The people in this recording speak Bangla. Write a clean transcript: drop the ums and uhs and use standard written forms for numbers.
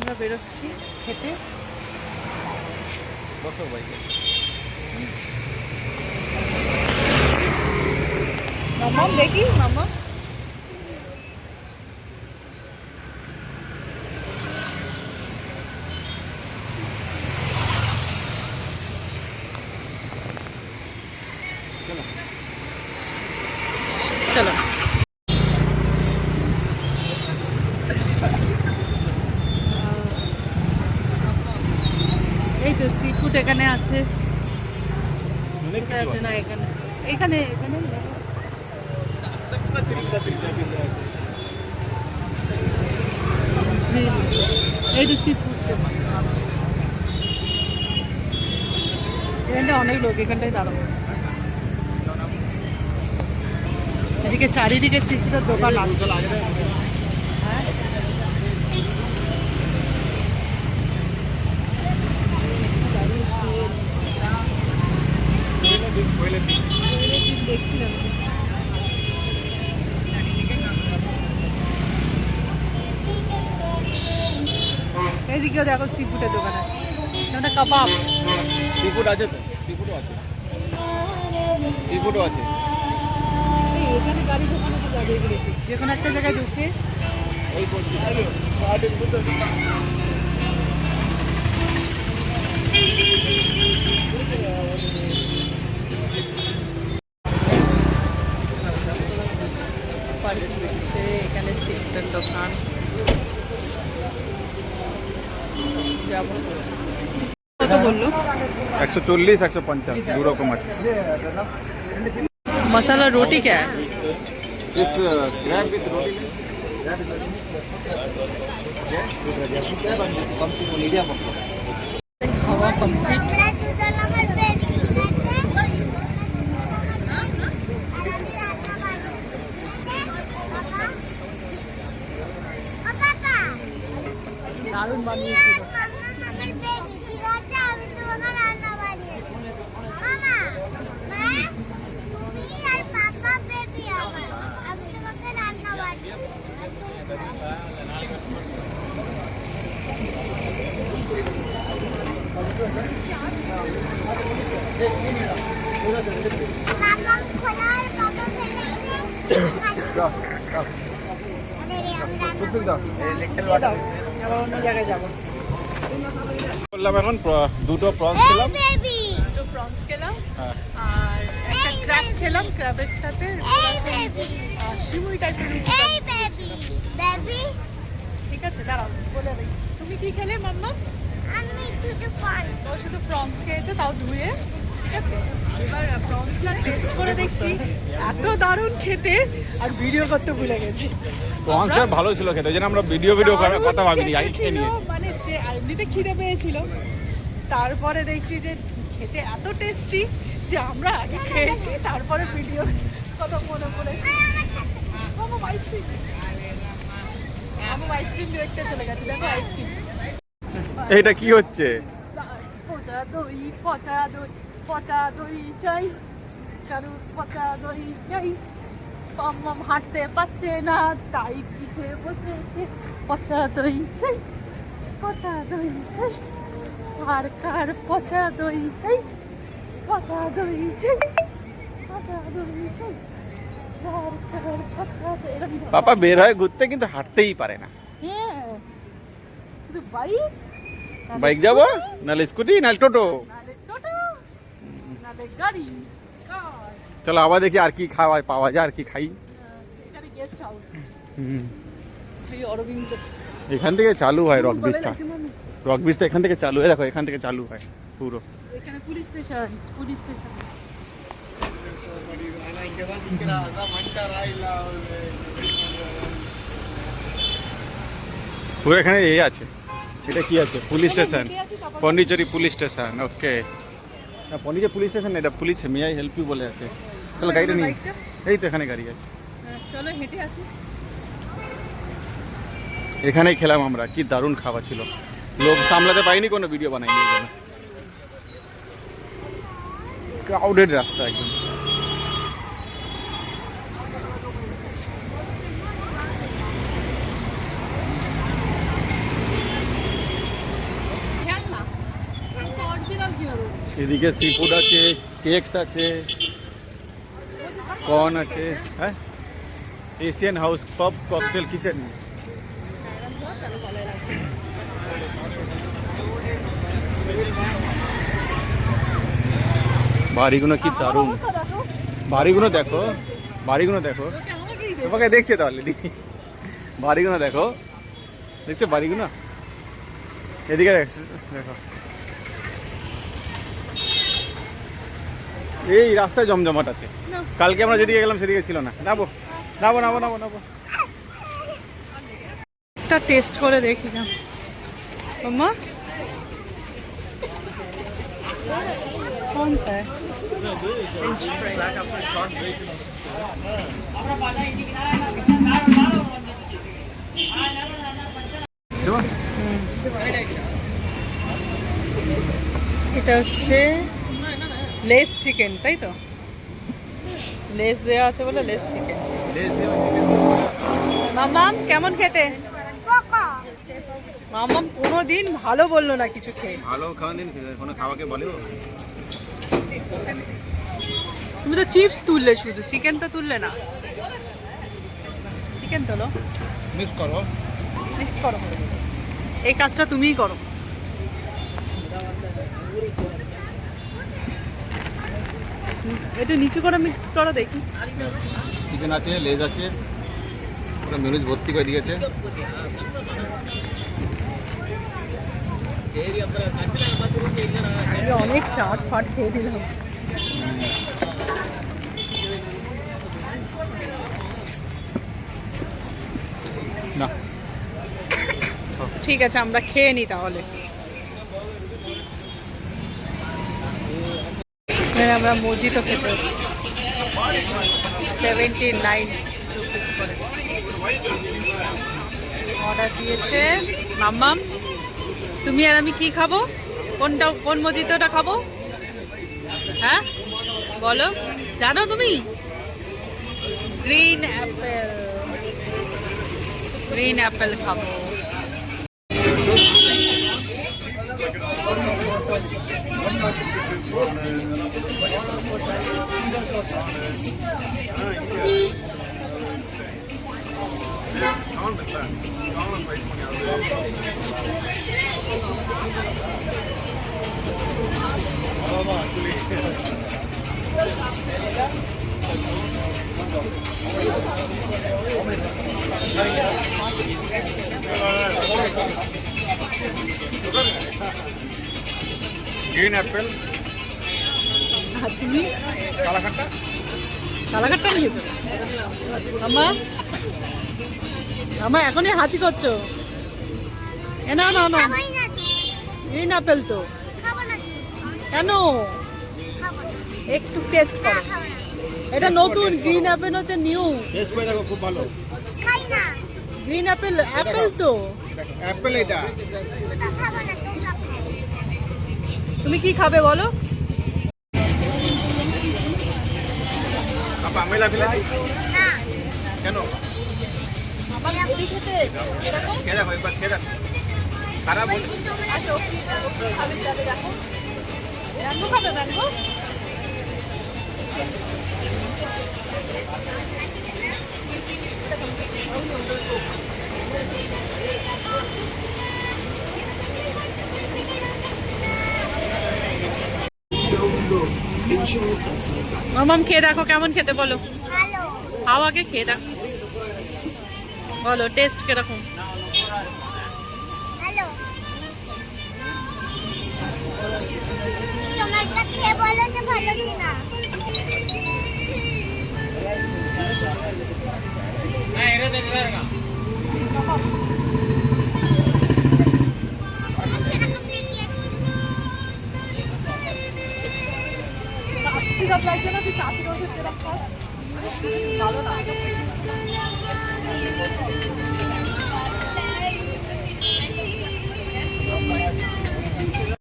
আমরা বেরোচ্ছি খেতে। বসো বাইকে। মামাম দেখি, মামাম চলো। এই তো সি ফুড এখানে আছে। আছে না এখানে, এখানে এখানে এই তো সি ফুড। এখানটা অনেক লোক, এখানটায় দাঁড়াবো। এদিকে চারিদিকে সি ফুডের দোকান আছে। হ্যাঁ দেখছিলাম। এদিকেও দেখো সি ফুডের দোকান আছে, ওটা কাবাব। সি ফুড আছে তো, সি ফুডও আছে, সি ফুডও আছে। এখানে গাড়ি ঢোকানো তো যাবে, যে কোনো একটা জায়গায় ঢুকে ওই করছি এখানে সি ফুডের দোকান যাবো। কত বললো? 140 150 দু রকম আছে। मसाला रोटी क्या है? इस क्रैब विद रोटी खावा कंप्लीट। দারুণ বানিয়েছিল। অন্য জায়গায় যাবো। বললাম এখন দুটো প্রনস খেলাম, দুটো প্রনস খেলাম হ্যাঁ, আর একটা ক্র্যাব খেলাম। ক্র্যাবের সাথে শিমুই টাইপের। ঠিক আছে, দাঁড়াও বলে দিই। তুমি কি খেলে মাম্মা? আমি শুধু প্রনস। ও শুধু প্রনস খেয়েছে, তাও ধুয়ে। ঠিক আছে, এবার প্রনসটা টেস্ট করে দেখছি। এত দারুণ খেতে, আর ভিডিও করতে ভুলে গেছি। প্রনসটা ভালো ছিল খেতে, ওই জন্য আমরা ভিডিও করার কথা ভাবিনি, আগে খেয়ে নিয়েছি। মানে যে এমনিতে খিদে পেয়েছিল, তারপরে দেখছি যে খেতে এত টেস্টি যে আমরা আগে খেয়েছি, তারপরে ভিডিও কথা মনে পড়েছে। আমার আইসক্রিম, আমার আইসক্রিম দেখতে চলে গেছে। দেখো আইসক্রিম। এইটা কি হচ্ছে? পচা দই, পচা দই, পচা দই চাই, কারু পচা দই চাই। মাম্মাম হাঁটতে পারছে না, তাই পিঠে বসেছে। পচা দই চাই, পচা দই চাই, আর কার পচা দই চাই, পচা দই চাই, পচা দই চাই, আর কার পচা দই। এরকম পাপা বের হয় ঘুরতে, কিন্তু হাঁটতেই পারে না। হ্যাঁ, কিন্তু বাইক, বাইক যাবো, নাহলে স্কুটি, নাহলে টোটো, নালে টোটো, নালে গাড়ি, কার। চলো আবার দেখি আর কি খাওয়া পাওয়া যায়, আর কি খাই। এখানে গেস্ট হাউস, হুম, শ্রী অরবিন্দ। এখান থেকে চালু হয় রক ব্রিজটা। রক ব্রিজটা এখান থেকে চালু হয়, দেখো এখান থেকে চালু হয় পুরো। এখানে পুলিশ স্টেশন, পুলিশ স্টেশন। পুরো এখানে এই আছে, এটা কি আছে? Police station, Pondicherry police station. Okay, না পন্ডিচেরি পুলিশ স্টেশন, এটা police may I help you বলে আছে। চলো গাড়িটা নিয়ে, এই তো এখানে গাড়ি আছে। চলো হেঁটে আসি। এখানেই খেলাম আমরা, কি দারুণ খাওয়া ছিল। লোক সামলাতে পাইনি, কোনো ভিডিও বানাইনি। ক্রাউডেড রাস্তা একদম। এদিকে সি ফুড আছে, কেকস আছে, কর্ন আছে, হ্যাঁ এশিয়ান হাউস পব ককটেল কিচেন। বাড়িগুলো কি দারুণ, বাড়িগুলো দেখো, বাড়িগুলো দেখো, তোমাকে দেখছে তো অলরেডি। বাড়িগুলো দেখো, দেখছো বাড়িগুলো, এদিকে দেখো, এই রাস্তায় জমজমাট আছে। কালকে আমরা যেদিকে গেলাম সেদিকে ছিল না। নাবো নাবো নাবো নাবো নাবো। একটা টেস্ট করে দেখি না মাম্মা, कौन सा है? এটা হচ্ছে লেস চিকেন, তাই তো? লেস দেওয়া আছে বলে লেস চিকেন। মামাম কেমন খেতে? কোকো মামাম কোনোদিন ভালো বললো না কিছু খেয়ে। ভালো খাওয়া দিন, কোনো খাওয়াকে বলেও। তুমি তো চিপস তুললে, শুধু চিকেন তো তুললে না। চিকেন তোলো, মিক্স করো, মিক্স করো, এই কাজটা তুমিই করো। একটু নিচু করে মিক্স করো দেখি। চিকেন আছে, লেজ আছে, পুরো মিউনিস ভর্তি করে দিয়েছে। অনেক চাট ফাট খেয়ে দিলাম। না ঠিক আছে, আমরা খেয়ে নিই তাহলে। আমরা মসজিদও খেতে 79 রুপিস করে অর্ডার দিয়েছে মাম্মাম। তুমি আর আমি কি খাবো? কোনটা, কোন মসজিদটা খাবো? হ্যাঁ বলো, জানো তুমি? গ্রিন অ্যাপেল, গ্রিন অ্যাপেল খাবো। গ্রিন অ্যাপেল, আর তুমি কালাকাটটা, কালাকাটটা নিয়েছো? আমা আমা এখনই হাঁচি করছো। এ না না না, খাবোই না তো, গ্রিন আপেল তো। খাবো না তো, কেন? খাবো না, একটু টেস্ট না করো, খাবো না, এটা নতুন গ্রিন অ্যাপেল হচ্ছে, নিউ টেস্ট করে দেখো, খুব ভালো। খাই না, গ্রিন অ্যাপেল, অ্যাপেল তো। অ্যাপেল এটা। তোমরা খাবো না, তোমরা খাবো। তুমি কি খাবে বলো? আপা আমেলা ফেলে না, কেন? আমার মুড়ি খেতে। খেয়ে দেখো একবার, খেয়ে দেখো, খারাপ বলে। বলছি তোমরা খাবে যাবে, দেখো ম্যাঙ্গো খাবে, ম্যাঙ্গো। মামাম খেয়ে দেখো কেমন খেতে, বলো। ভালো, হাওয়াকে খেয়ে দেখো, বলো টেস্ট কিরকম। ভালো। তোমারটা খেয়ে বলো যে ভালো কিনা। সিরাপ লাগছে না, তুই চাষি রোজের সিরাপ খাস, ভালো না।